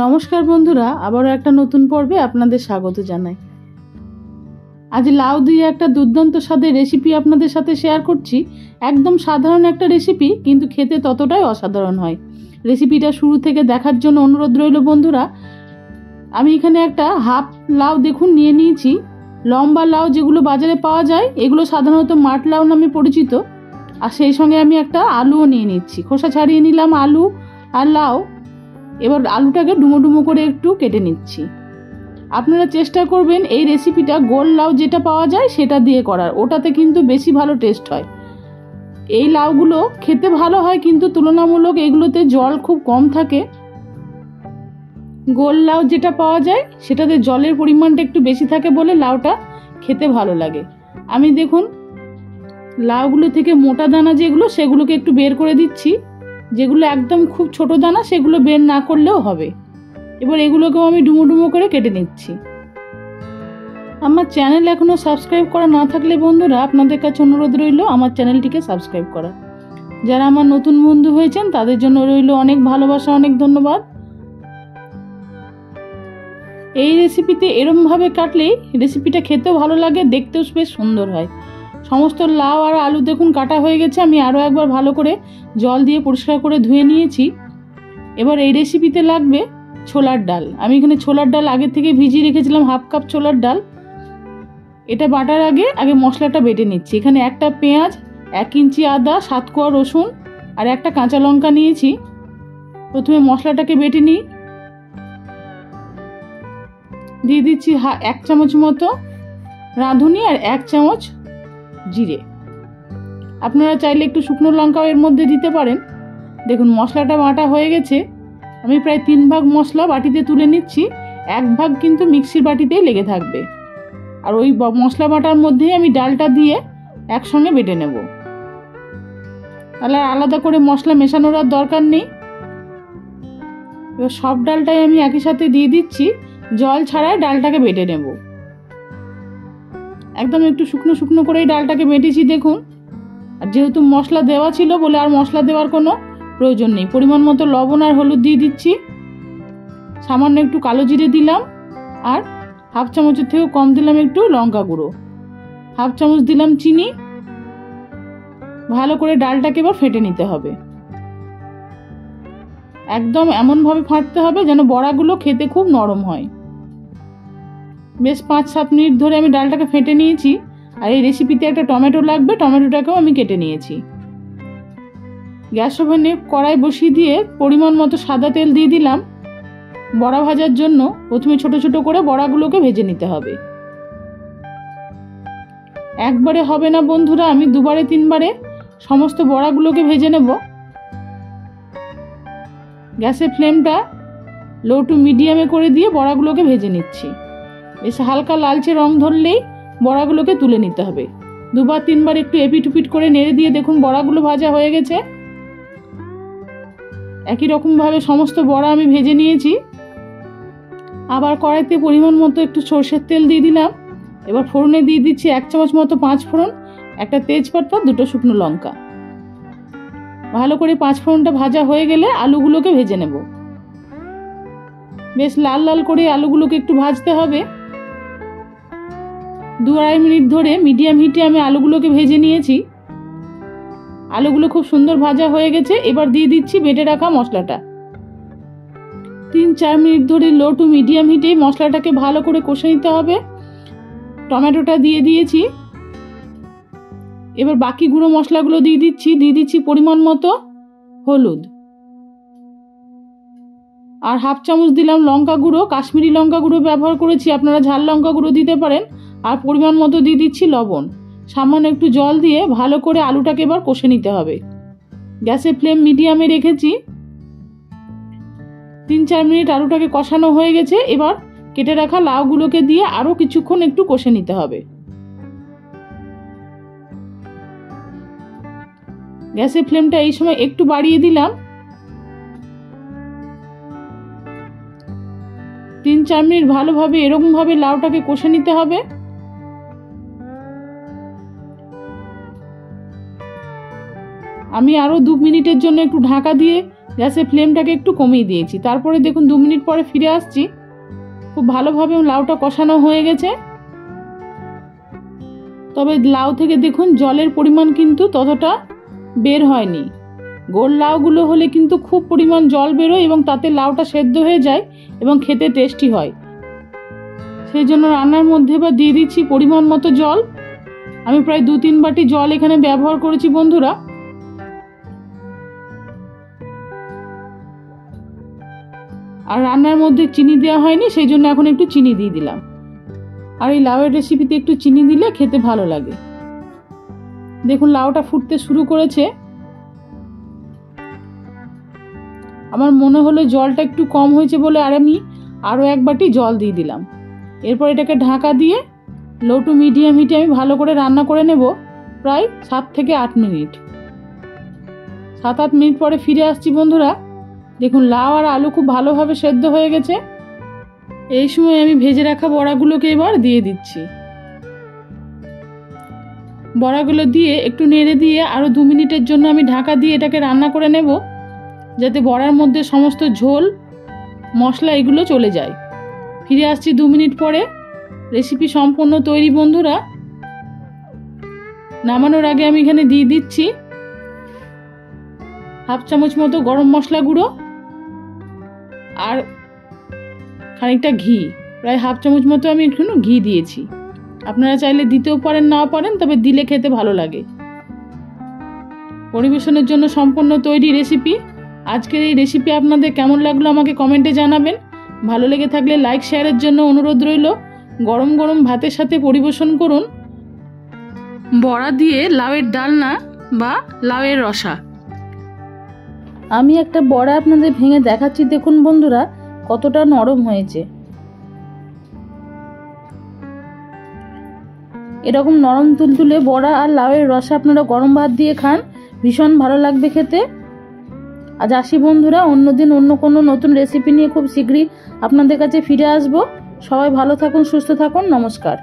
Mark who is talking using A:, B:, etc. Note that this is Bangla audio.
A: নমস্কার বন্ধুরা, আবারও একটা নতুন পর্বে আপনাদের স্বাগত জানাই। আজ লাউ দিয়ে একটা দুর্দান্ত স্বাদের রেসিপি আপনাদের সাথে শেয়ার করছি। একদম সাধারণ একটা রেসিপি, কিন্তু খেতে ততটাই অসাধারণ হয়। রেসিপিটা শুরু থেকে দেখার জন্য অনুরোধ রইল বন্ধুরা। আমি এখানে একটা হাফ লাউ দেখুন নিয়ে নিয়েছি। লম্বা লাউ যেগুলো বাজারে পাওয়া যায়, এগুলো সাধারণত মাঠ লাউ নামে পরিচিত। আর সেই সঙ্গে আমি একটা আলুও নিয়ে নিচ্ছি। খোসা ছাড়িয়ে নিলাম আলু আর লাউ। এবার আলুটাকে ডুমো ডুমো করে একটু কেটে নিচ্ছি। আপনারা চেষ্টা করবেন এই রেসিপিটা গোল লাউ যেটা পাওয়া যায় সেটা দিয়ে করার, ওটাতে কিন্তু বেশি ভালো টেস্ট হয়। এই লাউগুলো খেতে ভালো হয়, কিন্তু তুলনামূলক এগুলোতে জল খুব কম থাকে। গোল লাউ যেটা পাওয়া যায় সেটাতে জলের পরিমাণটা একটু বেশি থাকে বলে লাউটা খেতে ভালো লাগে। আমি দেখুন লাউগুলো থেকে মোটা দানা যেগুলো সেগুলোকে একটু বের করে দিচ্ছি। যেগুলো একদম খুব ছোট দানা সেগুলো বের না করলেও হবে। এবার এগুলোকেও আমি ডুমো ডুমো করে কেটে নিচ্ছি। আমার চ্যানেল এখনও সাবস্ক্রাইব করা না থাকলে বন্ধুরা আপনাদের কাছে অনুরোধ রইল আমার চ্যানেলটিকে সাবস্ক্রাইব করা। যারা আমার নতুন বন্ধু হয়েছেন তাদের জন্য রইল অনেক ভালোবাসা, অনেক ধন্যবাদ। এই রেসিপিতে এরমভাবে কাটলেই রেসিপিটা খেতেও ভালো লাগে, দেখতেও বেশ সুন্দর হয়। সমস্ত লাউ আর আলু দেখুন কাটা হয়ে গেছে। আমি আরও একবার ভালো করে জল দিয়ে পরিষ্কার করে ধুয়ে নিয়েছি। এবার এই রেসিপিতে লাগবে ছোলার ডাল। আমি এখানে ছোলার ডাল আগে থেকে ভিজিয়ে রেখেছিলাম, হাফ কাপ ছোলার ডাল। এটা বাটার আগে মশলাটা বেটে নিচ্ছি। এখানে একটা পেঁয়াজ, 1 ইঞ্চি আদা, 7 কোয়া রসুন আর একটা কাঁচা লঙ্কা নিয়েছি। প্রথমে মশলাটাকে বেটে নিই। দিয়ে দিচ্ছি 1 চামচ মতো রাঁধুনি আর 1 চামচ জিরে। আপনারা চাইলে একটু শুকনো লঙ্কাও এর মধ্যে দিতে পারেন। দেখুন মশলাটা বাটা হয়ে গেছে। আমি প্রায় 3 ভাগ মশলা বাটিতে তুলে নিচ্ছি, 1 ভাগ কিন্তু মিক্সির বাটিতেই লেগে থাকবে। আর ওই মশলা বাটার মধ্যেই আমি ডালটা দিয়ে একসঙ্গে বেটে নেব। তাহলে আলাদা করে মশলা মেশানোর আর দরকার নেই। এবার সব ডালটাই আমি একই সাথে দিয়ে দিচ্ছি, জল ছাড়াই ডালটাকে বেটে নেব। একদম একটু শুকনো শুকনো করেই ডালটাকে বেটেছি দেখুন। আর যেহেতু মশলা দেওয়া ছিল বলে আর মশলা দেওয়ার কোনো প্রয়োজন নেই। পরিমাণ মতো লবণ আর হলুদ দিয়ে দিচ্ছি। সামান্য একটু কালো জিরে দিলাম, আর হাফ চামচের থেকেও কম দিলাম একটু লঙ্কা গুঁড়ো। হাফ চামচ দিলাম চিনি। ভালো করে ডালটাকে এবার ফেটে নিতে হবে। একদম এমনভাবে ফাটতে হবে যেন বড়াগুলো খেতে খুব নরম হয়। বেশ 5-7 মিনিট ধরে আমি ডালটাকে ফেটে নিয়েছি। আর এই রেসিপিতে একটা টমেটো লাগবে, টমেটোটাকেও আমি কেটে নিয়েছি। গ্যাস ওভেনে কড়াই বসিয়ে দিয়ে পরিমাণ মতো সাদা তেল দিয়ে দিলাম। বড়া ভাজার জন্য প্রথমে ছোট ছোট করে বড়াগুলোকে ভেজে নিতে হবে। একবারে হবে না বন্ধুরা, আমি 2-3 সমস্ত বড়াগুলোকে ভেজে নেব। গ্যাসের ফ্লেমটা লো টু মিডিয়ামে করে দিয়ে বড়াগুলোকে ভেজে নিচ্ছি। বেশ হালকা লালচে রং ধরলেই বড়াগুলোকে তুলে নিতে হবে। 2-3 একটু এপিট উপিট করে নেড়ে দিয়ে দেখুন বড়াগুলো ভাজা হয়ে গেছে। একই রকমভাবে সমস্ত বড়া আমি ভেজে নিয়েছি। আবার কড়াইতে পরিমাণ মতো একটু সরষের তেল দিয়ে দিলাম। এবার ফোড়নে দিয়ে দিচ্ছি 1 চামচ মতো 5 ফোড়ন, একটা তেজপাতা, 2টো শুকনো লঙ্কা। ভালো করে 5 ফোড়নটা ভাজা হয়ে গেলে আলুগুলোকে ভেজে নেব। বেশ লাল লাল করে আলুগুলোকে একটু ভাজতে হবে। 2-2.5 মিনিট ধরে মিডিয়াম হিটে আমি আলুগুলোকে ভেজে নিয়েছি। আলুগুলো খুব সুন্দর ভাজা হয়ে গেছে। এবার দিয়ে দিচ্ছি বেটে রাখা মশলাটা। 3-4 মিনিট ধরে লো টু মিডিয়াম হিটে মশলাটাকে ভালো করে কষে নিতে হবে। টমেটোটা দিয়ে দিয়েছি। এবার বাকি গুঁড়ো মশলাগুলো দিয়ে দিচ্ছি পরিমাণ মতো হলুদ, আর হাফ চামচ দিলাম লঙ্কা গুঁড়ো। কাশ্মীরি লঙ্কা গুঁড়ো ব্যবহার করেছি, আপনারা ঝাল লঙ্কা গুঁড়ো দিতে পারেন। আর পরিমাণ মতো দিয়ে দিচ্ছি লবণ। সামান্য একটু জল দিয়ে ভালো করে আলুটাকে এবার কষে নিতে হবে। গ্যাসের ফ্লেম মিডিয়ামে রেখেছি। 3-4 মিনিট আলুটাকে কষানো হয়ে গেছে। এবার কেটে রাখা লাউগুলোকে দিয়ে আরও কিছুক্ষণ একটু কষে নিতে হবে। গ্যাসের ফ্লেমটা এই সময় একটু বাড়িয়ে দিলাম। 3-4 মিনিট ভালোভাবে এরকমভাবে লাউটাকে কষে নিতে হবে। আমি আরও 2 মিনিটের জন্য একটু ঢাকা দিয়ে গ্যাসের ফ্লেমটাকে একটু কমিয়ে দিয়েছি। তারপরে দেখুন 2 মিনিট পরে ফিরে আসছি। খুব ভালোভাবে লাউটা কষানো হয়ে গেছে। তবে লাউ থেকে দেখুন জলের পরিমাণ কিন্তু ততটা বের হয়নি। গোল লাউগুলো হলে কিন্তু খুব পরিমাণ জল বেরোয় এবং তাতে লাউটা সেদ্ধ হয়ে যায় এবং খেতে টেস্টি হয়। সেই জন্য রান্নার মধ্যে বা দিয়ে দিচ্ছি পরিমাণ মতো জল। আমি প্রায় 2-3 বাটি জল এখানে ব্যবহার করেছি বন্ধুরা। আর রান্নার মধ্যে চিনি দেওয়া হয়নি, সেই জন্য এখন একটু চিনি দিয়ে দিলাম। আর এই লাউয়ের রেসিপিতে একটু চিনি দিলে খেতে ভালো লাগে। দেখুন লাউটা ফুটতে শুরু করেছে। আমার মনে হলো জলটা একটু কম হয়েছে বলে আমি আরও 1 বাটি জল দিয়ে দিলাম। এরপর এটাকে ঢাকা দিয়ে লো টু মিডিয়াম হিটে আমি ভালো করে রান্না করে নেব প্রায় 7 থেকে 8 মিনিট। 7-8 মিনিট পরে ফিরে আসছি বন্ধুরা। দেখুন লাউ আর আলু খুব ভালোভাবে সেদ্ধ হয়ে গেছে। এই সময় আমি ভেজে রাখা বড়াগুলোকে এবার দিয়ে দিচ্ছি। বড়াগুলো দিয়ে একটু নেড়ে দিয়ে আরও 2 মিনিটের জন্য আমি ঢাকা দিয়ে এটাকে রান্না করে নেব, যাতে বড়ার মধ্যে সমস্ত ঝোল মশলা এগুলো চলে যায়। ফিরে আসছি 2 মিনিট পরে। রেসিপি সম্পূর্ণ তৈরি বন্ধুরা। নামানোর আগে আমি এখানে দিয়ে দিচ্ছি 1/2 চামচ মতো গরম মশলা গুঁড়ো আর খানিকটা ঘি, প্রায় 1/2 চামচ মতো আমি একটু ঘি দিয়েছি। আপনারা চাইলে দিতেও পারেন, নাও পারেন, তবে দিলে খেতে ভালো লাগে। পরিবেশনের জন্য সম্পূর্ণ তৈরি রেসিপি। আজকের এই রেসিপি আপনাদের কেমন লাগলো আমাকে কমেন্টে জানাবেন। ভালো লেগে থাকলে লাইক শেয়ারের জন্য অনুরোধ রইল। গরম গরম ভাতের সাথে পরিবেশন করুন বড়া দিয়ে লাউয়ের ডালনা বা লাউয়ের রসা। আমি একটা বড়া আপনাদের ভেঙে দেখাচ্ছি, দেখুন বন্ধুরা কতটা নরম হয়েছে। এরকম নরম তুলতুলে বড়া আর লাউয়ের রসা আপনারা গরম ভাত দিয়ে খান, ভীষণ ভালো লাগবে খেতে। আজ আসি বন্ধুরা, অন্যদিন অন্য কোনো নতুন রেসিপি নিয়ে খুব শীঘ্রই আপনাদের কাছে ফিরে আসবো। সবাই ভালো থাকুন, সুস্থ থাকুন, নমস্কার।